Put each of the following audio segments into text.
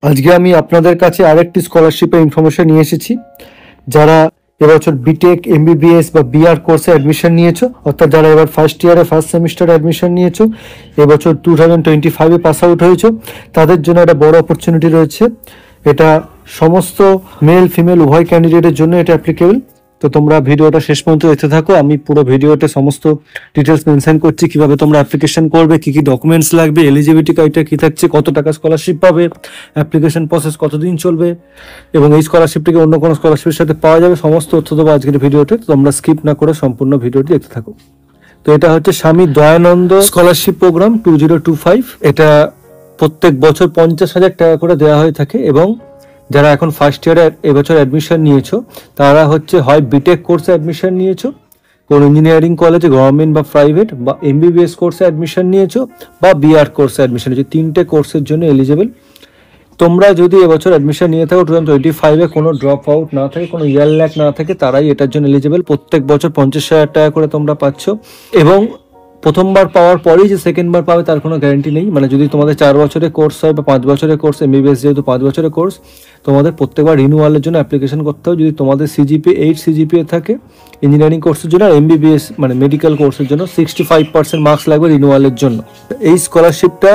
আজকে আমি আপনাদের কাছে আরেকটি স্কলারশিপের ইনফরমেশন নিয়ে এসেছি। যারা এবছর বিটেক, এমবিবিএস বা বিআর কোর্সে অ্যাডমিশন নিয়েছো, অর্থাৎ যারা এবার ফার্স্ট ইয়ারে ফার্স্ট সেমিস্টারে অ্যাডমিশন নিয়েছো, এবছর 2025-এ পাস আউট হয়েছো, তাদের জন্য একটা বড় অপরচুনিটি রয়েছে। এটা সমস্ত মেল ফিমেল উভয় ক্যান্ডিডেটের জন্য এটা অ্যাপ্লিকেবল। তো তোমরা ভিডিওটা শেষ পর্যন্ত দেখতে থাকো। আমি পুরো ভিডিওতে সমস্ত ডিটেলস মেনশন করছি, কিভাবে তোমরা অ্যাপ্লিকেশন করবে, কি কি ডকুমেন্টস লাগবে, এলিজিবিলিটি ক্রাইটেরিয়া কি থাকছে, কত টাকা স্কলারশিপ পাবে, অ্যাপ্লিকেশন প্রসেস কতদিন চলবে এবং এই স্কলারশিপটিকে অন্য কোনো স্কলারশিপের সাথে পাওয়া যাবে, সমস্ত তথ্য দেবো আজকের ভিডিওতে। তোমরা স্কিপ না করে সম্পূর্ণ ভিডিওটি দেখতে থাকো। তো এটা হচ্ছে স্বামী দয়ানন্দ স্কলারশিপ প্রোগ্রাম 2025। এটা প্রত্যেক বছর 50,000 টাকা করে দেওয়া হয়ে থাকে এবং যারা এখন ফার্স্ট ইয়ারে এবছর অ্যাডমিশন নিয়েছো তারা হচ্ছে হয় বিটেক কোর্সে অ্যাডমিশন নিয়েছো, কোন ইঞ্জিনিয়ারিং কলেজে গভর্নমেন্ট বা প্রাইভেট, বা এমবিবিএস কোর্সে অ্যাডমিশন নিয়েছো, বা বিআর কোর্সে অ্যাডমিশন নিয়েছো। তিনটে কোর্সের জন্য এলিজিবল। তোমরা যদি এবছর অ্যাডমিশন নিয়ে থাকো 2025-এ, কোনো ড্রপ আউট না থাকে, কোনো ইয়ার ল্যাক না থাকে, তারাই এটার জন্য এলিজিবল। প্রত্যেক বছর 50,000 টাকা করে তোমরা পাচ্ছ এবং প্রথমবার পাওয়ার পরেই যে সেকেন্ড বার পাবে তার কোনো গ্যারান্টি নেই। মানে যদি তোমাদের 4 বছরের কোর্স হয় বা 5 বছরের কোর্স, এমবিবিএস যেহেতু 5 বছরের কোর্স, তোমাদের প্রত্যেকবার রিনিউয়ালের জন্য অ্যাপ্লিকেশন করতে হবে। যদি তোমাদের সিজিপিএ 8 সিজিপিএ থাকে ইঞ্জিনিয়ারিং কোর্সের জন্য, আর এমবিবিএস মানে মেডিকেল কোর্সের জন্য 65% মার্কস লাগবে রিনিউয়ালের জন্য। এই স্কলারশিপটা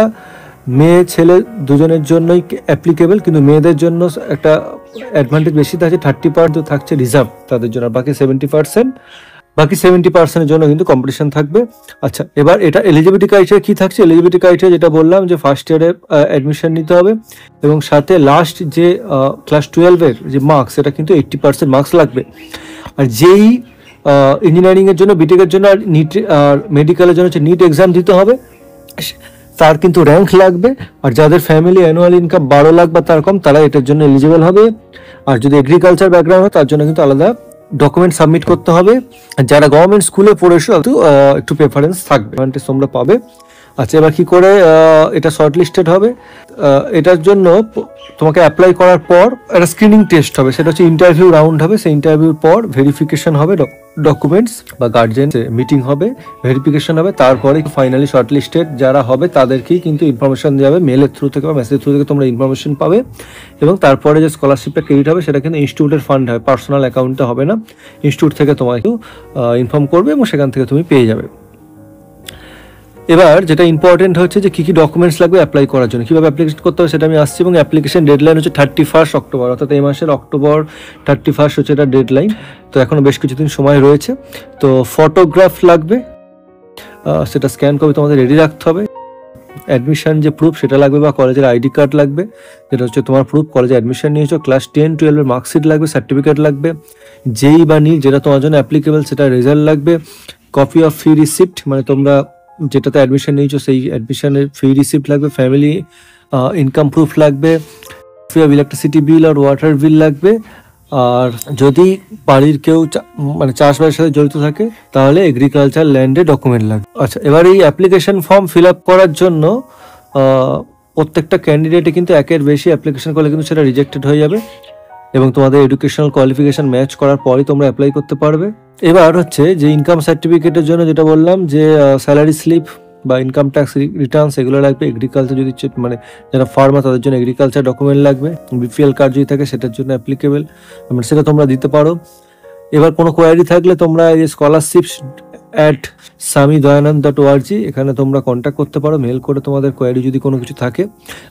মেয়ে ছেলে দুজনের জন্যই অ্যাপ্লিকেবল, কিন্তু মেয়েদের জন্য একটা অ্যাডভান্টেজ বেশি থাকছে, 30% থাকছে রিজার্ভ তাদের জন্য, আর বাকি 70%-এর জন্য কিন্তু কম্পিটিশন থাকবে। আচ্ছা, এবার এটা এলিজিবিলিটি ক্রাইটেরিয়া কি থাকছে? এলিজিবিলিটি ক্রাইটেরিয়া যেটা বললাম যে ফার্স্ট ইয়ারে অ্যাডমিশন নিতে হবে এবং সাথে লাস্ট যে ক্লাস 12-এর যে মার্কস, সেটা কিন্তু 80% মার্কস লাগবে। আর যেই ইঞ্জিনিয়ারিংয়ের জন্য, বিটেকের জন্য আর নিট আর মেডিকেলের জন্য হচ্ছে নিট এক্সাম দিতে হবে, তার কিন্তু র্যাঙ্ক লাগবে। আর যাদের ফ্যামিলি অ্যানুয়াল ইনকাম 12 লাখ বা তার কম, তারা এটার জন্য এলিজিবল হবে। আর যদি এগ্রিকালচার ব্যাকগ্রাউন্ড হয় তার জন্য কিন্তু আলাদা ডকুমেন্ট সাবমিট করতে হবে। যারা গভর্নমেন্ট স্কুলে পড়েছো একটু প্রেফারেন্স থাকবে, তোমরা পাবে। আচ্ছা, এবার কি করে এটা শর্ট লিস্টেড হবে? এটার জন্য তোমাকে অ্যাপ্লাই করার পর একটা স্ক্রিনিং টেস্ট হবে, সেটা হচ্ছে ইন্টারভিউ রাউন্ড হবে। সেই ইন্টারভিউর পর ভেরিফিকেশন হবে, ডকুমেন্টস বা গার্জেন মিটিং হবে, ভেরিফিকেশন হবে, তারপরে ফাইনালি শর্ট লিস্টেড যারা হবে তাদেরকেই কিন্তু ইনফরমেশন দেওয়া হবে মেলের থ্রু থেকে বা মেসেজ থ্রু থেকে, তোমরা ইনফরমেশন পাবে। এবং তারপরে যে স্কলারশিপটা ক্রেডিট হবে সেটা কিন্তু ইনস্টিটিউটের ফান্ড হবে, পার্সোনাল অ্যাকাউন্টে হবে না। ইনস্টিটিউট থেকে তোমাকে ইনফর্ম করবে এবং সেখান থেকে তুমি পেয়ে যাবে। এবার যেটা ইম্পর্টেন্ট হচ্ছে যে কী কী ডকুমেন্টস লাগবে অ্যাপ্লাই করার জন্য, কীভাবে অ্যাপ্লিকেশন করতে হবে সেটা আমি আসছি। এবং অ্যাপ্লিকেশন ডেডলাইন হচ্ছে 31 অক্টোবর, অর্থাৎ এই মাসের অক্টোবর 31 হচ্ছে এটা ডেডলাইন। তো এখনও বেশ কিছুদিন সময় রয়েছে। তো ফটোগ্রাফ লাগবে, সেটা স্ক্যান করে তোমাদের রেডি রাখতে হবে। অ্যাডমিশন যে প্রুফ সেটা লাগবে, বা কলেজের আইডি কার্ড লাগবে, যেটা হচ্ছে তোমার প্রুফ কলেজে অ্যাডমিশন নিয়েছো। ক্লাস 10-12-এর মার্কশিট লাগবে, সার্টিফিকেট লাগবে। যেই বা নিট যেটা তোমার জন্য অ্যাপ্লিকেবল সেটা রেজাল্ট লাগবে। কপি অফ ফি রিসিপ্ট, মানে তোমরা যেটাতে অ্যাডমিশন নিয়েছো সেই অ্যাডমিশনের ফি রিসিপ্ট লাগবে। ফ্যামিলি ইনকাম প্রুফ লাগবে। ইলেকট্রিসিটি বিল আর ওয়াটার বিল লাগবে। আর যদি বাড়ির কেউ মানে চাষবাসের সাথে জড়িত থাকে তাহলে এগ্রিকালচার ল্যান্ডের ডকুমেন্ট লাগবে। আচ্ছা, এবার এই অ্যাপ্লিকেশন ফর্ম ফিল আপ করার জন্য প্রত্যেকটা ক্যান্ডিডেটে কিন্তু একের বেশি অ্যাপ্লিকেশন করলে কিন্তু সেটা রিজেক্টেড হয়ে যাবে এবং তোমাদের এডুকেশনাল কোয়ালিফিকেশন ম্যাচ করার পরই তোমরা অ্যাপ্লাই করতে পারবে। এবার হচ্ছে যে ইনকাম সার্টিফিকেটের জন্য যেটা বললাম যে স্যালারি স্লিপ বা ইনকাম ট্যাক্স রিটার্নস এগুলো লাগবে। এগ্রিকালচার যদি মানে যারা ফার্মার তাদের জন্য এগ্রিকালচার ডকুমেন্ট লাগবে। বিপিএল কার্ড যদি থাকে সেটার জন্য অ্যাপ্লিকেবল, মানে সেটা তোমরা দিতে পারো। এবার কোনো কোয়ারি থাকলে তোমরা এই scholarships@swamidayanand.org এখানে তোমরা কন্ট্যাক্ট করতে পারো মেল করে, তোমাদের কোয়ারি যদি কোনো কিছু থাকে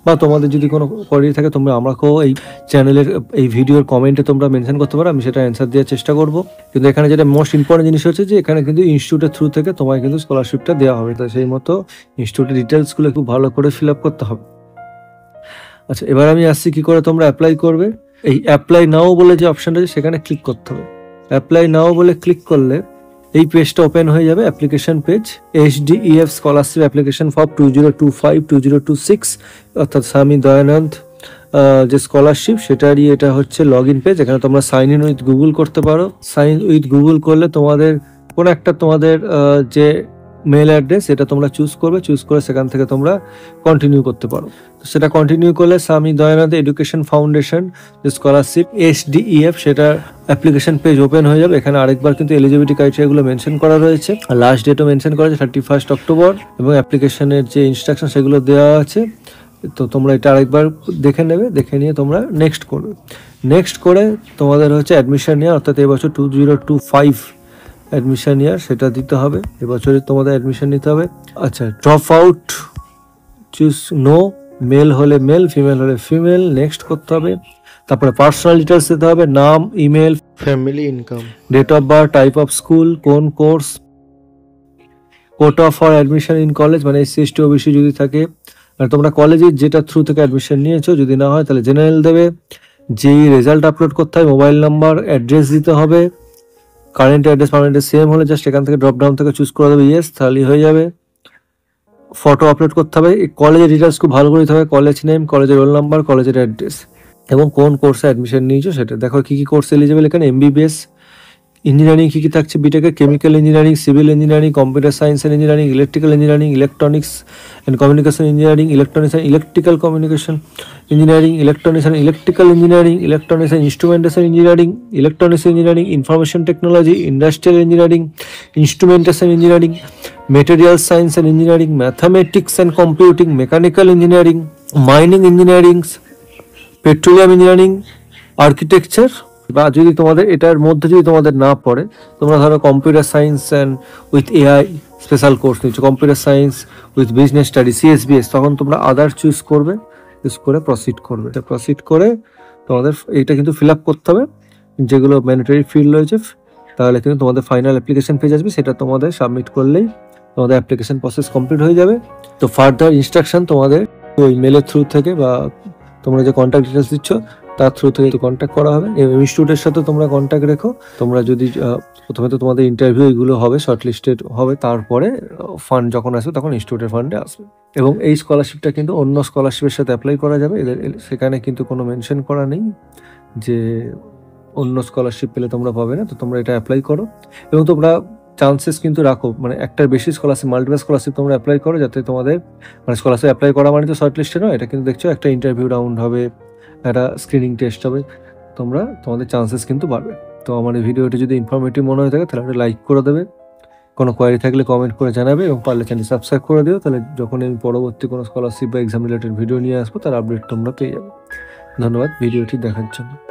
বা তোমাদের যদি কোনো কোয়ারি থাকে তোমরা আমাকেও এই চ্যানেলের এই ভিডিওর কমেন্টে তোমরা মেনশন করতে পারো, আমি সেটা অ্যান্সার দেওয়ার চেষ্টা করব। কিন্তু এখানে যেটা মোস্ট ইম্পর্টেন্ট জিনিস হচ্ছে যে এখানে কিন্তু ইনস্টিটিউটের থ্রু থেকে তোমায় কিন্তু স্কলারশিপটা দেওয়া হবে, তো সেই মতো ইনস্টিটিউটের ডিটেলসগুলো খুব ভালো করে ফিল আপ করতে হবে। আচ্ছা, এবার আমি আসছি কি করে তোমরা অ্যাপ্লাই করবে। এই অ্যাপ্লাই নাও বলে যে অপশনটা আছে সেখানে ক্লিক করতে হবে। অ্যাপ্লাই নাও বলে ক্লিক করলে এই পেজটা ওপেন হয়ে যাবে, application page. HDEF scholarship application for 2025-2026, অর্থাৎ স্বামী দয়ানন্দ যে স্কলারশিপ সেটারই এটা হচ্ছে লগ ইন পেজ। এখানে তোমরা সাইন ইন উইথ গুগল করতে পারো। সাইন উইথ গুগল করলে তোমাদের কোনো একটা তোমাদের যে মেল অ্যাড্রেস এটা তোমরা চুজ করবে, চুজ করে সেখান থেকে তোমরা কন্টিনিউ করতে পারো। তো সেটা কন্টিনিউ করলে স্বামী দয়ানন্দ এডুকেশন ফাউন্ডেশন যে স্কলারশিপ HDEF সেটার অ্যাপ্লিকেশন পেজ ওপেন হয়ে যাবে। এখানে আরেকবার কিন্তু এলিজিবিলিটি ক্রাইটেরিয়াগুলো মেনশন করা রয়েছে, আর লাস্ট ডেটও মেনশন করা আছে 31 অক্টোবর, এবং অ্যাপ্লিকেশনের যে ইনস্ট্রাকশন সেগুলো দেওয়া আছে। তো তোমরা এটা আরেকবার দেখে নেবে, দেখে নিয়ে তোমরা নেক্সট করবে। নেক্সট করে তোমাদের হচ্ছে অ্যাডমিশন ইয়ার, অর্থাৎ এবছর 2025 অ্যাডমিশন ইয়ার, সেটা দিতে হবে। এবছরে তোমাদের অ্যাডমিশন নিতে হবে। আচ্ছা, drop out choose no, male হলে মেল, ফিমেল হলে ফিমেল, নেক্সট করতে হবে। তারপরে পার্সোনাল ডিটেলস দিতে হবে, নাম, email, family income, date of birth, type of school, কোন course, quota for admission in college, মানে এসসি এসটি ওবিসি যদি থাকে, আর তোমরা কলেজে যেটা থ্রু থেকে অ্যাডমিশন নিয়েছো, যদি না হয় তাহলে জেনারেল দেবে। যেই রেজাল্ট আপলোড করতে হবে, মোবাইল নাম্বার, অ্যাড্রেস দিতে হবে। কারেন্ট অ্যাড্রেস পারমানেন্ট সেম হলে জাস্ট এখান থেকে ড্রপ ডাউন থেকে চুজ করে দেবে ইয়েস, তাহলেই হয়ে যাবে। ফটো আপলোড করতে হবে। এই কলেজের ডিটেলস খুব ভালো করে দিতে হবে, কলেজ নেম, কলেজের রোল নাম্বার, কলেজের অ্যাড্রেস, এবং কোন কোর্সে অ্যাডমিশন নিয়েছো সেটা দেখো। কি কি কোর্স এলিজিবল এখানে, এমবিবিএস, ইঞ্জিনিয়ারিং কি কি থাকছে বিটেকে, chemical engineering, civil engineering, computer science and engineering, electrical engineering, electronics and communication engineering, electronics and electrical communication engineering, electronics and electrical engineering, electronics and instrumentation engineering, electronics engineering, information technology, industrial engineering, instrumentation engineering, material science and engineering, mathematics and computing, mechanical engineering, mining engineering, petroleum engineering, architecture. বা যদি তোমাদের এটার মধ্যে যদি তোমাদের না পড়ে, তোমরা ধরো computer science and with AI special course নিচ্ছ, computer science with business study, CSBS, তখন তোমরা আদার চুজ করবে, চুজ করে প্রসিড করবে। প্রসিড করে তোমাদের এইটা কিন্তু ফিল আপ করতে হবে, যেগুলো ম্যান্ডেটরি ফিল্ড রয়েছে, তাহলে কিন্তু তোমাদের ফাইনাল অ্যাপ্লিকেশন পেজ আসবে, সেটা তোমাদের সাবমিট করলেই তোমাদের অ্যাপ্লিকেশন প্রসেস কমপ্লিট হয়ে যাবে। তো ফার্দার ইনস্ট্রাকশন তোমাদের ওই মেলের থ্রু থেকে বা তোমরা যে কন্ট্যাক্ট ডিটেলস দিচ্ছ তার থ্রু থেকে কন্ট্যাক্ট করা হবে। ইনস্টিটিউটের সাথে তোমরা কন্ট্যাক্ট রেখো। তোমরা যদি প্রথমে তো তোমাদের ইন্টারভিউ এগুলো হবে, শর্টলিস্টেড হবে, তারপরে ফান্ড যখন আসবে তখন ইনস্টিটিউটের ফান্ডে আসবে। এবং এই স্কলারশিপটা কিন্তু অন্য স্কলারশিপের সাথে অ্যাপ্লাই করা যাবে, এদের সেখানে কিন্তু কোনো মেনশন করা নেই যে অন্য স্কলারশিপ পেলে তোমরা পাবে না। তো তোমরা এটা অ্যাপ্লাই করো এবং তোমরা চান্সেস কিন্তু রাখো, মানে একটার বেশি স্কলারশিপ, মাল্টিপল স্কলারশিপ তোমরা অ্যাপ্লাই করো, যাতে তোমাদের মানে স্কলারশিপ অ্যাপ্লাই করা মানে তো শর্ট লিস্টে নয়, এটা কিন্তু দেখছো একটা ইন্টারভিউ রাউন্ড হবে, একটা স্ক্রিনিং টেস্ট হবে, তোমাদের চান্সেস কিন্তু বাড়বে। তো আমার এই ভিডিওটি যদি ইনফরমেটিভ মনে হয়ে থাকে তাহলে একটা লাইক করে দেবে, কোনো কোয়ারি থাকলে কমেন্ট করে জানাবে এবং পারলে চ্যানেল সাবস্ক্রাইব করে দিও, তাহলে যখন আমি পরবর্তী কোনো স্কলারশিপ বা এক্সাম রিলেটেড ভিডিও নিয়ে আসবো তার আপডেট তোমরা পেয়ে যাবে। ধন্যবাদ ভিডিওটি দেখার জন্য।